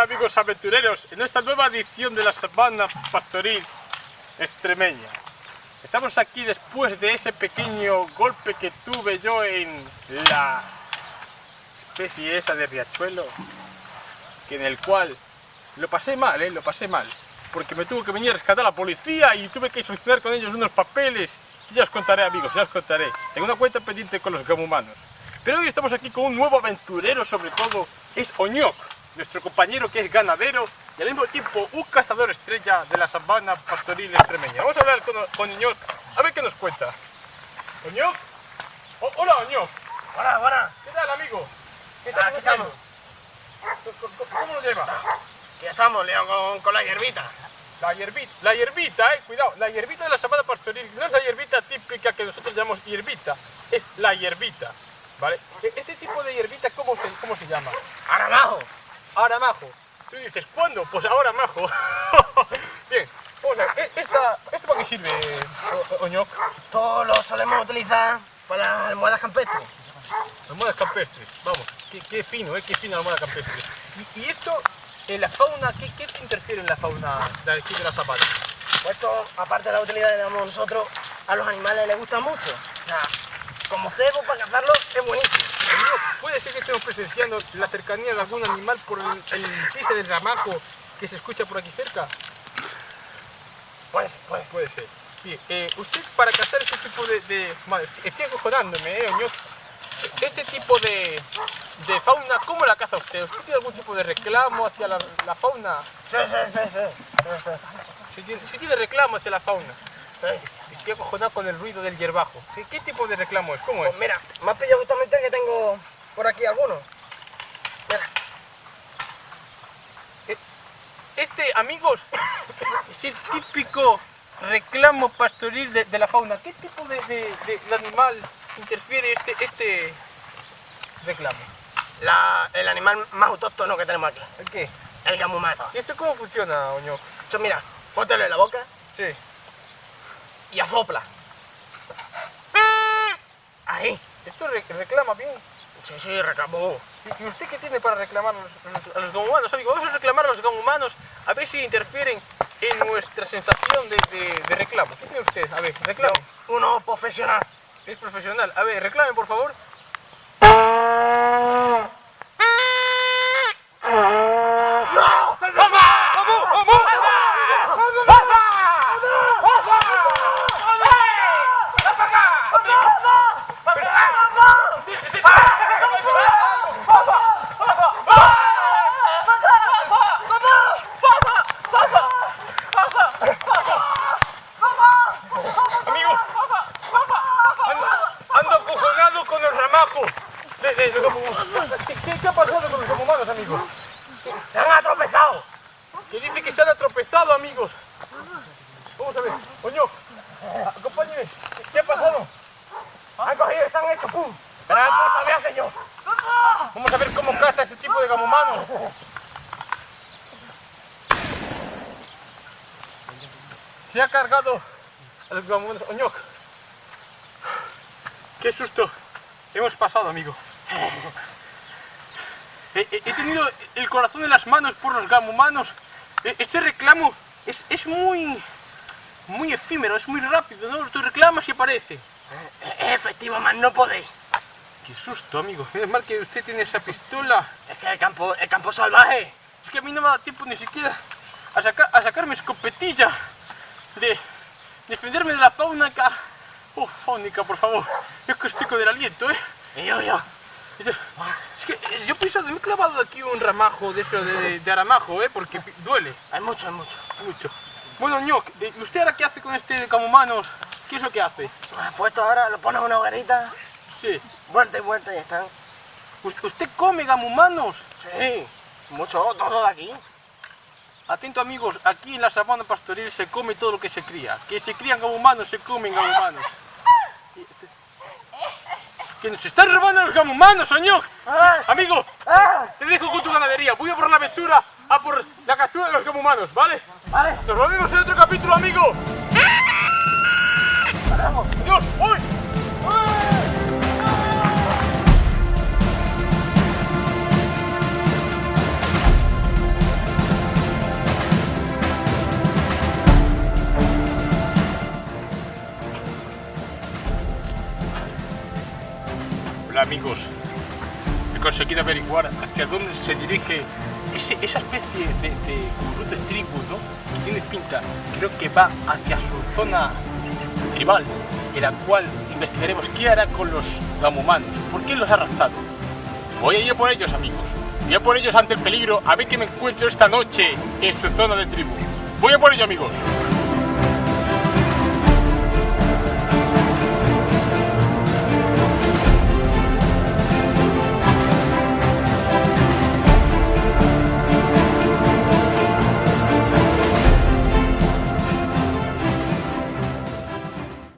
Hola amigos aventureros, en esta nueva edición de la Sabana Pastoril Extremeña. Estamos aquí después de ese pequeño golpe que tuve yo en la especie esa de riachuelo, en el cual lo pasé mal, porque me tuvo que venir a rescatar la policía y tuve que solucionar con ellos unos papeles. Ya os contaré, amigos, ya os contaré. Tengo una cuenta pendiente con los gamumanos. Pero hoy estamos aquí con un nuevo aventurero, sobre todo, es Oñok, nuestro compañero que es ganadero y al mismo tiempo un cazador estrella de la sabana pastoril extremeña. Vamos a hablar con Oñok, a ver qué nos cuenta. ¿Oñok? Hola, Oñok. Hola, buena. ¿Qué tal, amigo? ¿Qué tal? Aquí estamos. ¿Cómo lo lleva? Aquí estamos, Leo, con la hierbita. La hierbita, cuidado, la hierbita de la sabana pastoril no es la hierbita típica que nosotros llamamos hierbita, es la hierbita, ¿vale? Este tipo de hierbita, ¿cómo se llama? Aramajo. Aramajo. Tú dices, ¿cuándo? Pues ahora, majo. Bien, vamos a ver, ¿esto para qué sirve, Oñok? Esto lo solemos utilizar para las almohadas campestres. Almohadas campestres, vamos, qué fino, qué fina la almohada campestre. Y esto, en la fauna, ¿qué interfiere en la fauna de aquí de la sabana? Pues esto, aparte de la utilidad que le damos nosotros, a los animales les gusta mucho. O sea, como cebo para cazarlos es buenísimo. Puede ser que estemos presenciando la cercanía de algún animal por el pise del ramajo que se escucha por aquí cerca. Puede ser. Bien, usted para cazar este tipo de... Madre, estoy acojonándome, Oñok. Este tipo de fauna, ¿cómo la caza usted? ¿Usted tiene algún tipo de reclamo hacia la fauna? Sí. Sí tiene reclamo hacia la fauna. Estoy acojonado con el ruido del hierbajo. ¿Qué tipo de reclamo es? ¿Cómo es? Pues mira, me has pillado justamente que tengo por aquí algunos. Mira. Amigos, es el típico reclamo pastoril de la fauna. ¿Qué tipo de animal interfiere este reclamo? El animal más autóctono que tenemos aquí. ¿El qué? El gamumano. ¿Y esto cómo funciona, Oñok? Eso, mira, póntelo en la boca Sí. y asopla. Ahí. ¿Esto reclama bien? Sí, reclamó. ¿Y usted qué tiene para reclamar a los gamumanos, amigo? Vamos a reclamar a los gamumanos a ver si interfieren en nuestra sensación de reclamo. ¿Qué tiene usted? A ver, reclame. Uno profesional. Es profesional. A ver, reclame, por favor. ¡No! Ando acojonado con el ramajo de los gamumanos. ¿Qué ha pasado con los gamumanos, amigos? ¡Se han atropezado! Que dice que se han atropezado, amigos. Vamos a ver. Oñok, acompáñeme. ¿Qué ha pasado? Han cogido y están hechos pum. Pero puta me hace yo. Vamos a ver cómo caza este tipo de gamumanos. Se ha cargado a los gamumanos. Oñok, qué susto hemos pasado, amigo. He tenido el corazón en las manos por los gamumanos. Este reclamo es muy efímero, es muy rápido, ¿no? Tú reclamas y aparece. Efectivo, más no podéis. Qué susto, amigo. Es mal que usted tiene esa pistola. Es que el campo salvaje. Es que a mí no me da tiempo ni siquiera a sacar mi escopetilla de defenderme de la fauna acá. Faunica, por favor. Es que estoy con el aliento, Y yo. Es que yo pienso, me he clavado aquí un ramajo de eso de aramajo, porque duele. Hay mucho. Mucho. Bueno, Oñok, ¿y usted ahora qué hace con este gamumanos? ¿Qué es lo que hace? Pues esto ahora lo pones en una hoguerita, Sí. vuelta y vuelta y ya están. ¿Usted come gamumanos? Sí, mucho, todo de aquí. Atento, amigos, aquí en la sabana pastoril se come todo lo que se cría. Que se crían gamumanos, se comen gamumanos. ¡Que nos están robando los gamumanos, Oñok! Amigo, te dejo con tu ganadería. Voy a por la aventura, a por la captura de los gamumanos, ¿vale? Vale. Nos vemos en otro capítulo, amigo. ¡Dios! ¡Uy! Hola amigos, he conseguido averiguar hacia dónde se dirige esa especie de gurú de tribu, ¿no? Que tiene pinta, creo que va hacia su zona tribal, en la cual investigaremos qué hará con los gamumanos, por qué los ha raptado. Voy a ir por ellos amigos, voy a por ellos ante el peligro, a ver qué me encuentro esta noche en su zona de tribu. Voy a por ellos amigos.